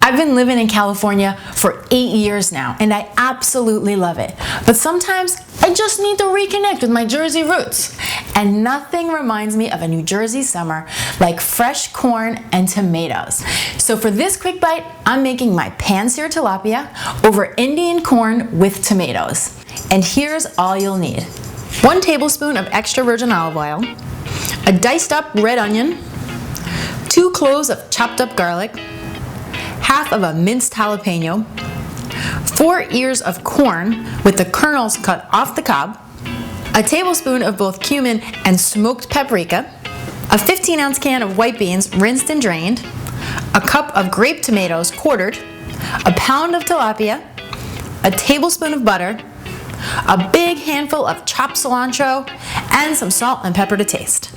I've been living in California for 8 years now, and I absolutely love it. But sometimes I just need to reconnect with my Jersey roots. And nothing reminds me of a New Jersey summer like fresh corn and tomatoes. So for this quick bite, I'm making my pan-seared tilapia over Indian corn with tomatoes. And here's all you'll need. 1 tablespoon of extra virgin olive oil, a diced up red onion, 2 cloves of chopped up garlic, half of a minced jalapeno, 4 ears of corn with the kernels cut off the cob, a tablespoon of both cumin and smoked paprika, a 15-ounce can of white beans rinsed and drained, a cup of grape tomatoes quartered, a pound of tilapia, a tablespoon of butter, a big handful of chopped cilantro, and some salt and pepper to taste.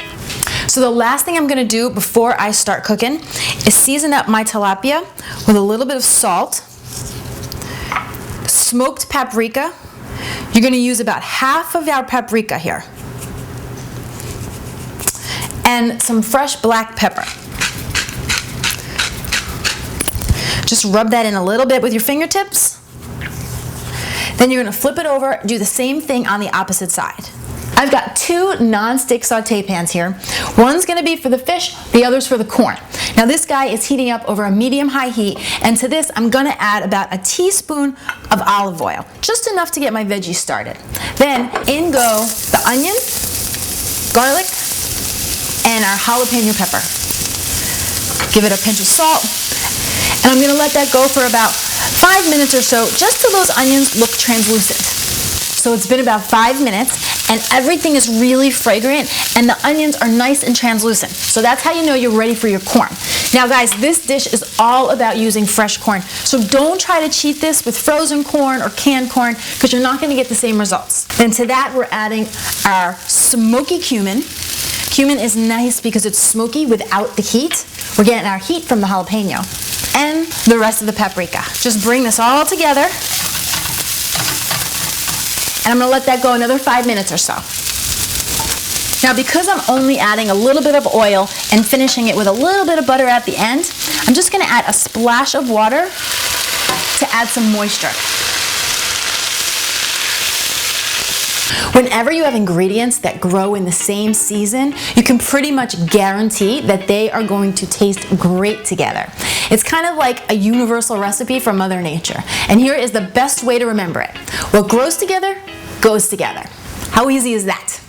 So the last thing I'm going to do before I start cooking is season up my tilapia with a little bit of salt, smoked paprika. You're going to use about half of our paprika here, and some fresh black pepper. Just rub that in a little bit with your fingertips. Then you're going to flip it over, do the same thing on the opposite side. I've got 2 non-stick saute pans here. One's going to be for the fish, the other's for the corn. Now this guy is heating up over a medium-high heat, and to this I'm going to add about a teaspoon of olive oil, just enough to get my veggies started. Then in go the onion, garlic, and our jalapeno pepper. Give it a pinch of salt, and I'm going to let that go for about 5 minutes or so, just till those onions look translucent. So it's been about 5 minutes, and everything is really fragrant, and the onions are nice and translucent. So that's how you know you're ready for your corn. Now guys, this dish is all about using fresh corn. So don't try to cheat this with frozen corn or canned corn, because you're not going to get the same results. Then to that we're adding our smoky cumin. Cumin is nice because it's smoky without the heat. We're getting our heat from the jalapeno. And the rest of the paprika. Just bring this all together. And I'm going to let that go another 5 minutes or so. Now because I'm only adding a little bit of oil and finishing it with a little bit of butter at the end, I'm just going to add a splash of water to add some moisture. Whenever you have ingredients that grow in the same season, you can pretty much guarantee that they are going to taste great together. It's kind of like a universal recipe from Mother Nature. And here is the best way to remember it. What grows together, goes together. How easy is that?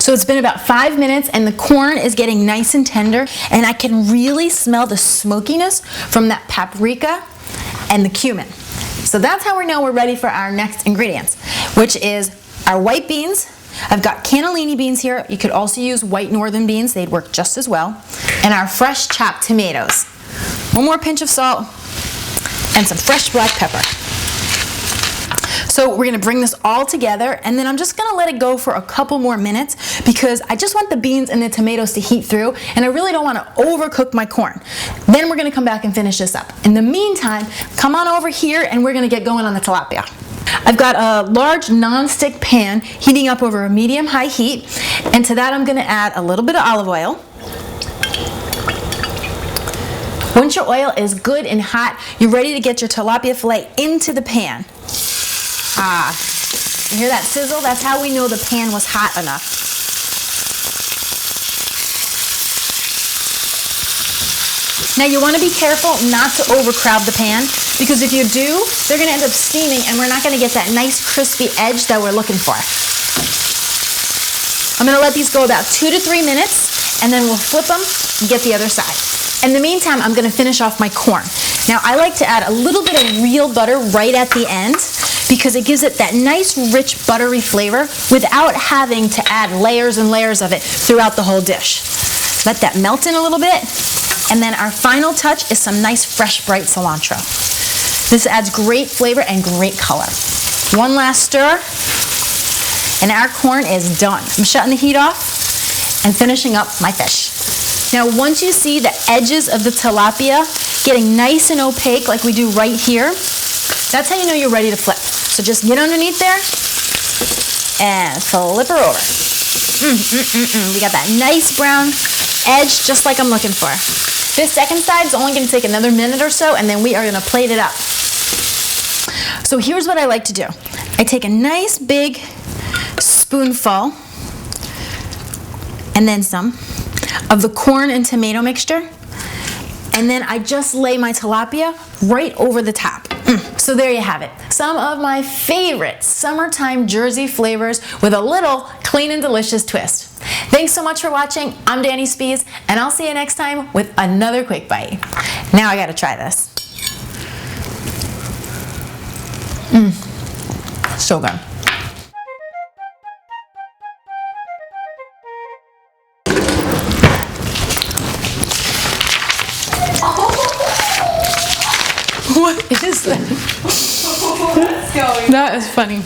So it's been about 5 minutes, and the corn is getting nice and tender, and I can really smell the smokiness from that paprika and the cumin. So that's how we know we're ready for our next ingredients, which is our white beans. I've got cannellini beans here. You could also use white northern beans. They'd work just as well. And our fresh chopped tomatoes. 1 more pinch of salt and some fresh black pepper. So we're going to bring this all together, and then I'm just going to let it go for a couple more minutes because I just want the beans and the tomatoes to heat through, and I really don't want to overcook my corn. Then we're going to come back and finish this up. In the meantime, come on over here and we're going to get going on the tilapia. I've got a large non-stick pan heating up over a medium-high heat, and to that I'm going to add a little bit of olive oil. Once your oil is good and hot, you're ready to get your tilapia fillet into the pan. Ah, you hear that sizzle? That's how we know the pan was hot enough. Now you want to be careful not to overcrowd the pan, because if you do, they're going to end up steaming and we're not going to get that nice crispy edge that we're looking for. I'm going to let these go about 2 to 3 minutes, and then we'll flip them and get the other side. In the meantime, I'm going to finish off my corn. Now I like to add a little bit of real butter right at the end, because it gives it that nice, rich, buttery flavor without having to add layers and layers of it throughout the whole dish. Let that melt in a little bit, and then our final touch is some nice, fresh, bright cilantro. This adds great flavor and great color. 1 last stir, and our corn is done. I'm shutting the heat off and finishing up my fish. Now once you see the edges of the tilapia getting nice and opaque like we do right here, that's how you know you're ready to flip. So just get underneath there and flip her over. We got that nice brown edge just like I'm looking for. This second side is only going to take another minute or so, and then we are going to plate it up. So here's what I like to do. I take a nice big spoonful, and then some, of the corn and tomato mixture, and then I just lay my tilapia right over the top. So there you have it. Some of my favorite summertime Jersey flavors with a little clean and delicious twist. Thanks so much for watching. I'm Danny Spees, and I'll see you next time with another quick bite. Now I gotta try this. So good. What is that? What's going on? That is funny.